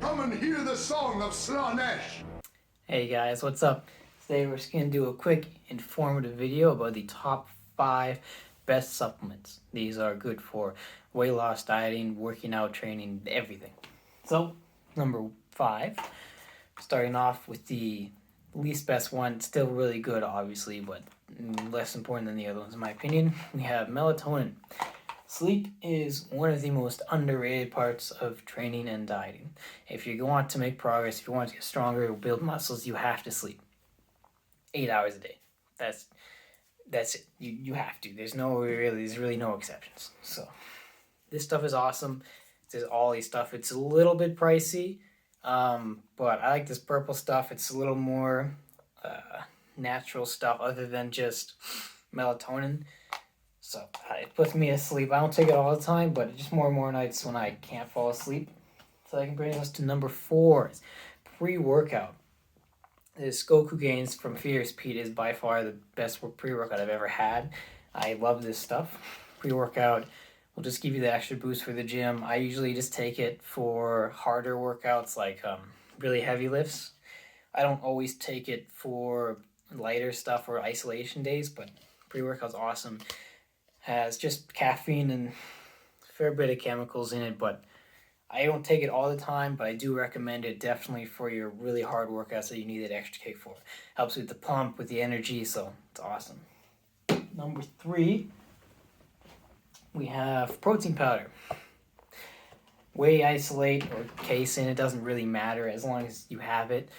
Come and hear the song of Slanesh. Hey guys, what's up? Today we're just going to do a quick informative video about the top 5 best supplements. These are good for weight loss, dieting, working out, training, everything. So, number 5, starting off with the least best one, still really good obviously, but less important than the other ones in my opinion. We have melatonin. Sleep is one of the most underrated parts of training and dieting. If you want to make progress, if you want to get stronger or build muscles, you have to sleep 8 hours a day. That's it. You have to. There's really no exceptions. So this stuff is awesome. There's all these stuff. It's a little bit pricey, but I like this purple stuff. It's a little more natural stuff other than just melatonin. So it puts me to sleep. I don't take it all the time, but just more and more nights when I can't fall asleep. So that can bring us to number 4, pre-workout. This Goku Gains from Fierce Pete is by far the best pre-workout I've ever had. I love this stuff. Pre-workout will just give you the extra boost for the gym. I usually just take it for harder workouts like really heavy lifts. I don't always take it for lighter stuff or isolation days, but pre-workout's awesome. Has just caffeine and a fair bit of chemicals in it, but I don't take it all the time, but I do recommend it definitely for your really hard workouts that you need that extra kick for. Helps with the pump, with the energy, so it's awesome. Number 3, we have protein powder. Whey isolate or casein, it doesn't really matter as long as you have it.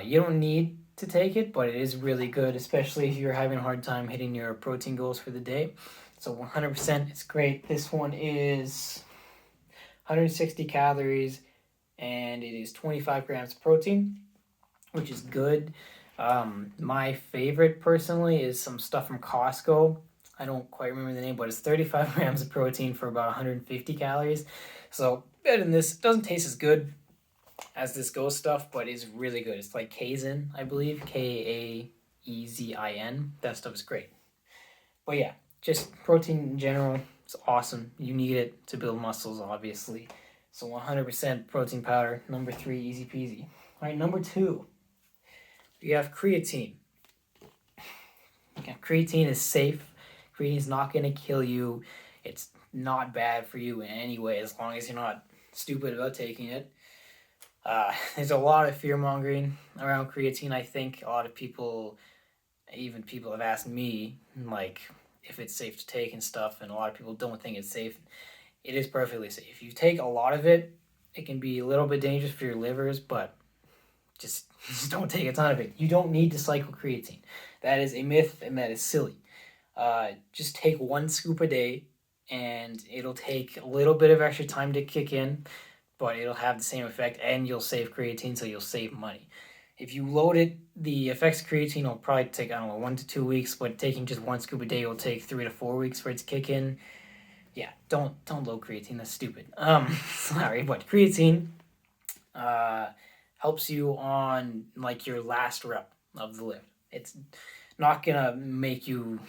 You don't need to take it, but it is really good, especially if you're having a hard time hitting your protein goals for the day. So 100%, it's great. This one is 160 calories, and it is 25 grams of protein, which is good. My favorite, personally, is some stuff from Costco. I don't quite remember the name, but it's 35 grams of protein for about 150 calories. So better than this. It doesn't taste as good as this Ghost stuff, but it's really good. It's like Kaezin, I believe. Kaezin. That stuff is great. But yeah, just protein in general, it's awesome. You need it to build muscles, obviously. So 100% protein powder. Number 3, easy peasy. All right, number 2, we have creatine. Yeah, creatine is safe. Creatine is not going to kill you. It's not bad for you in any way as long as you're not stupid about taking it. There's a lot of fear-mongering around creatine, I think. A lot of people, even people have asked me, like, if it's safe to take and stuff, and a lot of people don't think it's safe. It is perfectly safe. If you take a lot of it, it can be a little bit dangerous for your livers, but just don't take a ton of it. You don't need to cycle creatine. That is a myth, and that is silly. Just take 1 scoop a day, and it'll take a little bit of extra time to kick in, but it'll have the same effect, and you'll save creatine, so you'll save money. If you load it, the effects of creatine will probably take, 1 to 2 weeks, but taking just 1 scoop a day will take 3 to 4 weeks for it to kick in. Yeah, don't load creatine, that's stupid. Sorry, but creatine helps you on, like, your last rep of the lift. It's not gonna make you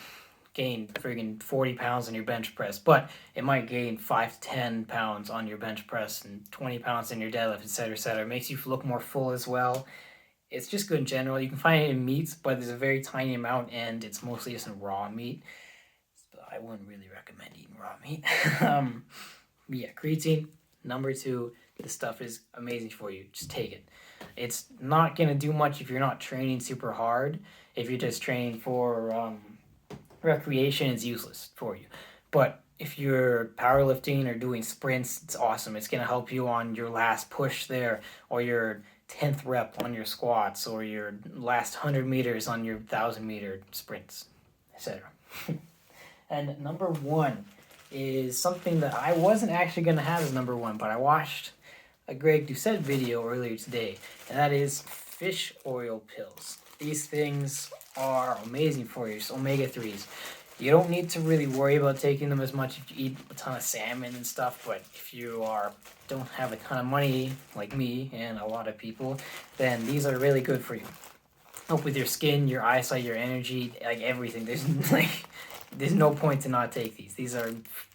gain friggin' 40 pounds on your bench press, but it might gain 5 to 10 pounds on your bench press and 20 pounds in your deadlift, etc., etc. It makes you look more full as well. It's just good in general. You can find it in meats, but there's a very tiny amount, and it's mostly just in raw meat. So I wouldn't really recommend eating raw meat. Yeah, creatine, number 2. This stuff is amazing for you. Just take it. It's not going to do much if you're not training super hard. If you're just training for recreation, it's useless for you. But if you're powerlifting or doing sprints, it's awesome. It's going to help you on your last push there, or your 10th rep on your squats, or your last 100 meters on your 1,000-meter sprints, etc. And number 1 is something that I wasn't actually going to have as number 1, but I watched a Greg Doucette video earlier today, and that is fish oil pills. These things are amazing for you. It's omega-3s. You don't need to really worry about taking them as much if you eat a ton of salmon and stuff, but if you don't have a ton of money like me and a lot of people, then these are really good for you. Help with your skin, your eyesight, your energy, like everything. There's no point to not take these. These are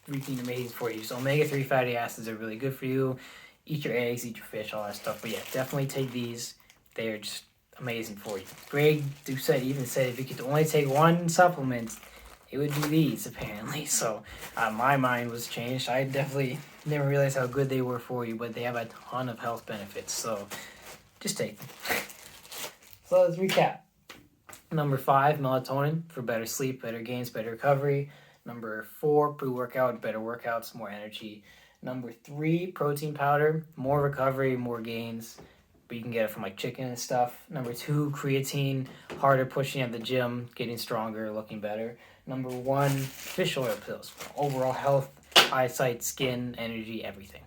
freaking amazing for you. So omega-3 fatty acids are really good for you. eat your eggs, eat your fish, all that stuff. But yeah, definitely take these. They are just amazing for you. Greg Doucette even said if you could only take one supplement, it would be these, apparently. So my mind was changed. I definitely never realized how good they were for you, but they have a ton of health benefits. So just take them. So let's recap. Number 5, melatonin for better sleep, better gains, better recovery. Number 4, pre-workout, better workouts, more energy. Number 3, protein powder, more recovery, more gains. But you can get it from like chicken and stuff. Number 2, creatine, harder pushing at the gym, getting stronger, looking better. Number 1, fish oil pills, overall health, eyesight, skin, energy, everything.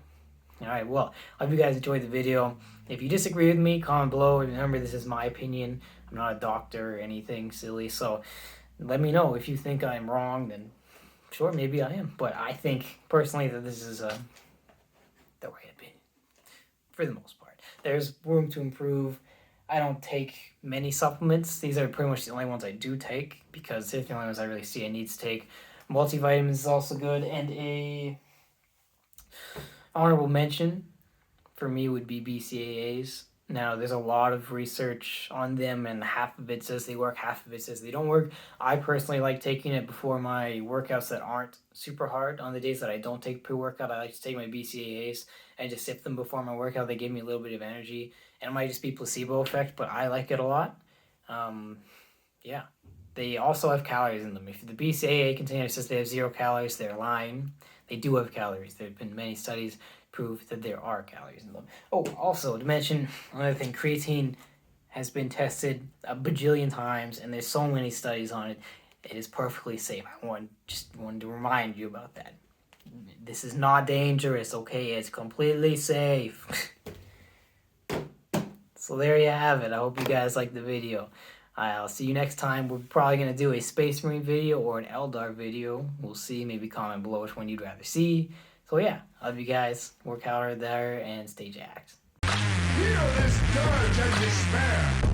All right, well, I hope you guys enjoyed the video. If you disagree with me, comment below. Remember, this is my opinion. I'm not a doctor or anything silly, so let me know if you think I'm wrong. Then sure, maybe I am, but I think personally that this is the right opinion for the most part. There's room to improve. I don't take many supplements. These are pretty much the only ones I do take because they're the only ones I really see I need to take. Multivitamins is also good, and a honorable mention for me would be BCAAs. Now, there's a lot of research on them, and half of it says they work, half of it says they don't work. I personally like taking it before my workouts that aren't super hard. On the days that I don't take pre-workout, I like to take my BCAAs and just sip them before my workout. They give me a little bit of energy, and it might just be placebo effect, but I like it a lot. Yeah. They also have calories in them. If the BCAA container says they have 0 calories, they're lying. They do have calories. There have been many studies prove that there are calories in them. Oh, also to mention another thing, creatine has been tested a bajillion times, and there's so many studies on it. It is perfectly safe. I wanted to remind you about that. This is not dangerous, okay? It's completely safe. So there you have it. I hope you guys liked the video. I'll see you next time. We're probably going to do a Space Marine video or an Eldar video. We'll see. Maybe comment below which one you'd rather see. So yeah, I love you guys. Work out there and stay jacked. Feel this dirge and despair.